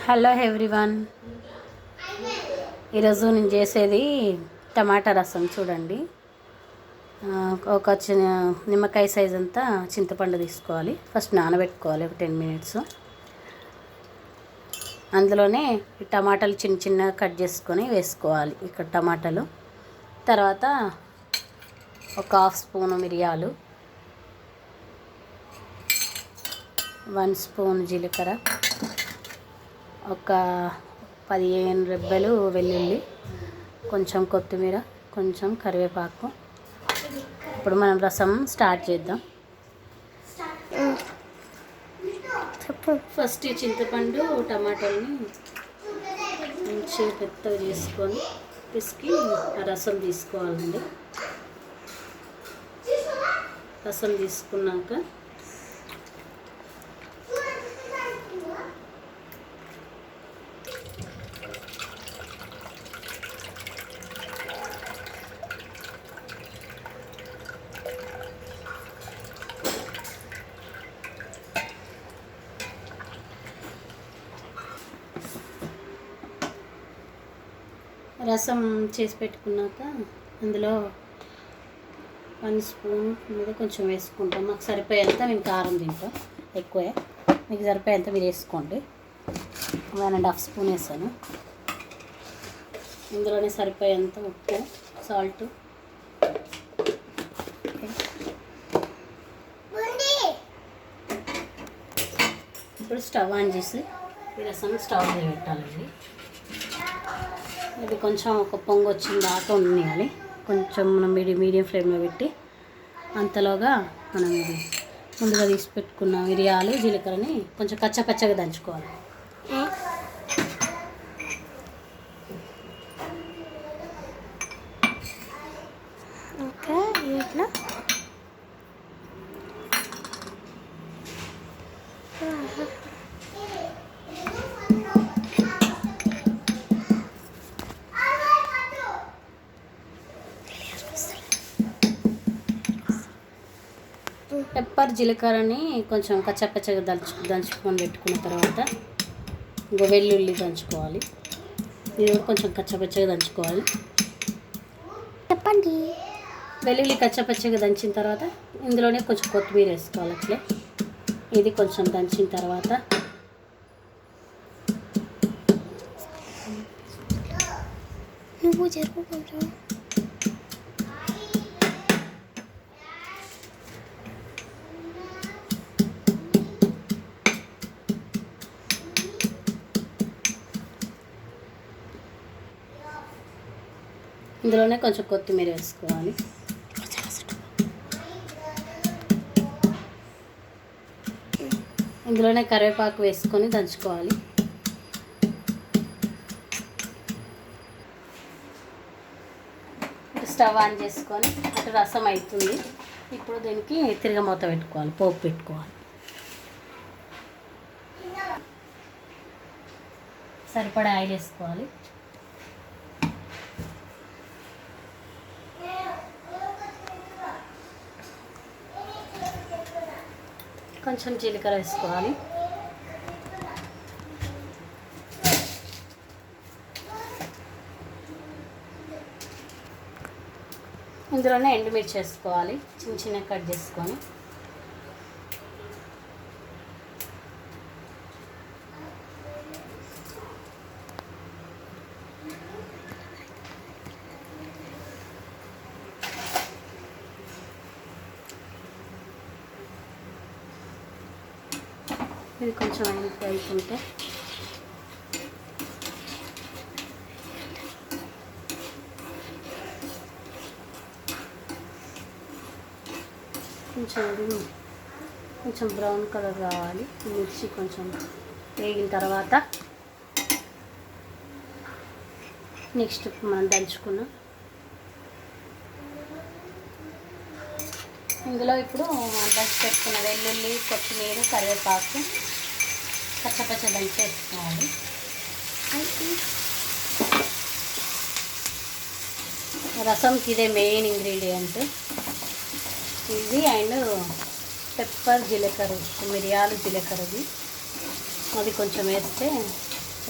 Hello everyone, ఈరోజు నేను చేసేది టమాటా రసం. చూడండి, ఒక నిమ్మకాయ సైజ్ అంతా చింతపండు తీసుకోవాలి. ఫస్ట్ నానబెట్టుకోవాలి ఒక 10 మినిట్స్. అందులోనే ఈ టమాటాలు చిన్న చిన్నగా కట్ చేసుకొని వేసుకోవాలి. ఇక్కడ టమాటాలు, తర్వాత ఒక 1/2 స్పూను మిరియాలు, 1 స్పూన్ జీలకర్ర, ఒక 15 రెబ్బలు వెల్లుల్లి, కొంచెం కొత్తిమీర, కొంచెం కరివేపాకు. ఇప్పుడు మనం రసం స్టార్ట్ చేద్దాం. ఫస్ట్ ఈ చింతపండు టమాటాలని మంచిగా పెద్దగా చేసుకొని పిసికి ఆ రసం తీసుకోవాలండి. రసం తీసుకున్నాక రసం చేసి పెట్టుకున్నాక అందులో 1 స్పూన్ మీద కొంచెం వేసుకుంటాం. మాకు సరిపోయేంత మేము కారం తింటాం, ఎక్కువే. మీకు సరిపోయేంత మీరు వేసుకోండి. 1.5 స్పూన్ వేసాను. ఇందులోనే సరిపోయేంత ఉప్పు, సాల్ట్. ఇప్పుడు స్టవ్ ఆన్ చేసి ఈ రసం స్టవ్ మీద పెట్టాలండి. ఇది కొంచెం ఒక పొంగు వచ్చిన దాకా ఉండనియాలి. కొంచెం మనం మీడియం ఫ్లేమ్లో పెట్టి, అంతలోగా మనం ఇది ముందుగా తీసి పెట్టుకున్న మిరియాలు, జీలకర్రని కొంచెం కచ్చపచ్చగా దంచుకోవాలి. ఇట్లా పెప్పర్, జీలకర్రని కొంచెం కచ్చపచ్చగా దంచుకొని పెట్టుకున్న తర్వాత ఇంకో వెల్లుల్లి దంచుకోవాలి. ఇది కూడా కొంచెం కచ్చపచ్చగా దంచుకోవాలి. చెప్పండి. వెల్లుల్లి కచ్చపచ్చగా దంచిన తర్వాత ఇందులోనే కొంచెం కొత్తిమీర వేసుకోవాలి. అట్లే ఇది కొంచెం దంచిన తర్వాత నువ్వు జరుపు కొంచెం ఇందులోనే కొంచెం కొత్తిమీర వేసుకోవాలి. ఇందులోనే కరివేపాకు వేసుకొని దంచుకోవాలి. స్టవ్ ఆన్ చేసుకొని అటు రసం అవుతుంది. ఇప్పుడు దీనికి తిరగమూత పెట్టుకోవాలి, పోపు పెట్టుకోవాలి. సరిపడా ఆయిల్ వేసుకోవాలి. కొంచెం జీలకర్ర వేసుకోవాలి. ఇందులోనే ఎండుమిర్చి వేసుకోవాలి, చిన్న చిన్న కట్ చేసుకొని. ఇది కొంచెం అయిపోతే కొంచెం బ్రౌన్ కలర్ రావాలి. మిర్చి కొంచెం వేగిన తర్వాత నెక్స్ట్ మనం దంచుకున్నాం. ఇందులో ఇప్పుడు దంచి పెట్టుకున్న వెల్లుల్లి, కొత్తిమీర, కరివేపాకు పచ్చపచ్చ దంచి వేసుకోవాలి. రసంకి ఇదే మెయిన్ ఇంగ్రీడియంట్ ఇది. అండ్ పెప్పర్, జీలకర్ర, మిరియాలు, జీలకర్రది అది కొంచెం వేస్తే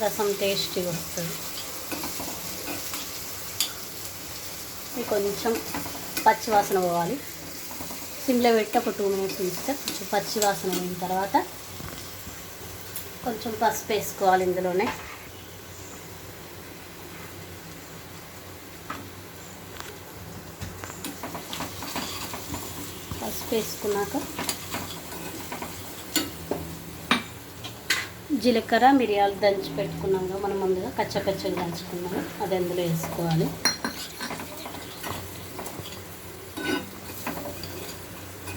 రసం టేస్టీగా వస్తుంది. ఇది కొంచెం పచ్చివాసన పోవాలి. సిమ్లో పెట్టి ఒక 2 మినిట్స్ ఉంచితే కొంచెం పచ్చివాసన పోయిన తర్వాత కొంచెం పసుపు వేసుకోవాలి. ఇందులోనే పసుపు వేసుకున్నాక జీలకర్ర మిరియాలు దంచి పెట్టుకున్నాము మనం ముందుగా కచ్చకచ్చగా దంచుకున్నాము, అది అందులో వేసుకోవాలి.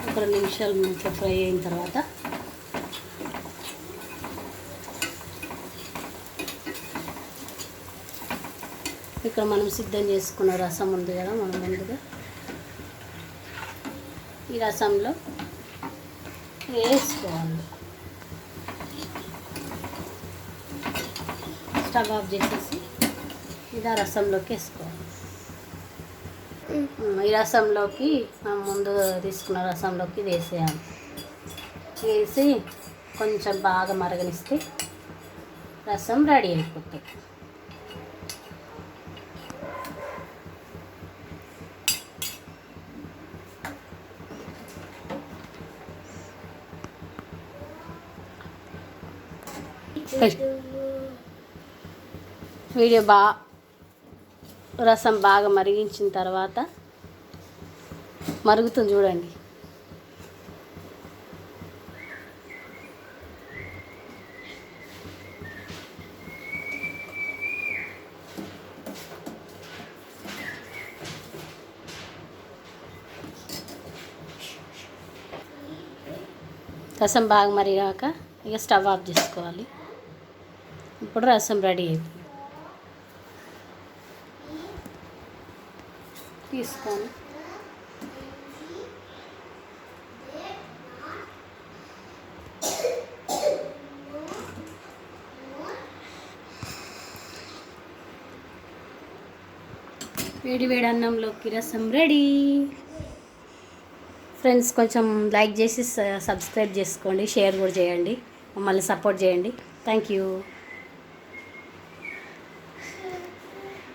ఒక 2 నిమిషాలు మంచిగా ఫ్రై అయిన తర్వాత ఇక్కడ మనం సిద్ధం చేసుకున్న రసం ఉంది కదా, మనం ముందుగా ఈ రసంలో వేసుకోవాలి. స్టవ్ ఆఫ్ చేసేసి ఇది ఆ రసంలోకి వేసుకోవాలి. ఈ రసంలోకి మనం ముందు తీసుకున్న రసంలోకి ఇది వేసేయాలి. వేసి కొంచెం బాగా మరగనిస్తే రసం రెడీ అయిపోతుంది. వీడియో రసం బాగా మరిగించిన తర్వాత మరుగుతుంది చూడండి. రసం బాగా మరిగాక ఇక స్టవ్ ఆఫ్ చేసుకోవాలి. ఇప్పుడు రసం రెడీ అయిపోయింది. తీసుకొని వేడి వేడి అన్నంలోకి రసం రెడీ. ఫ్రెండ్స్ కొంచెం లైక్ చేసి సబ్స్క్రైబ్ చేసుకోండి, షేర్ కూడా చేయండి, మమ్మల్ని సపోర్ట్ చేయండి. Thank you.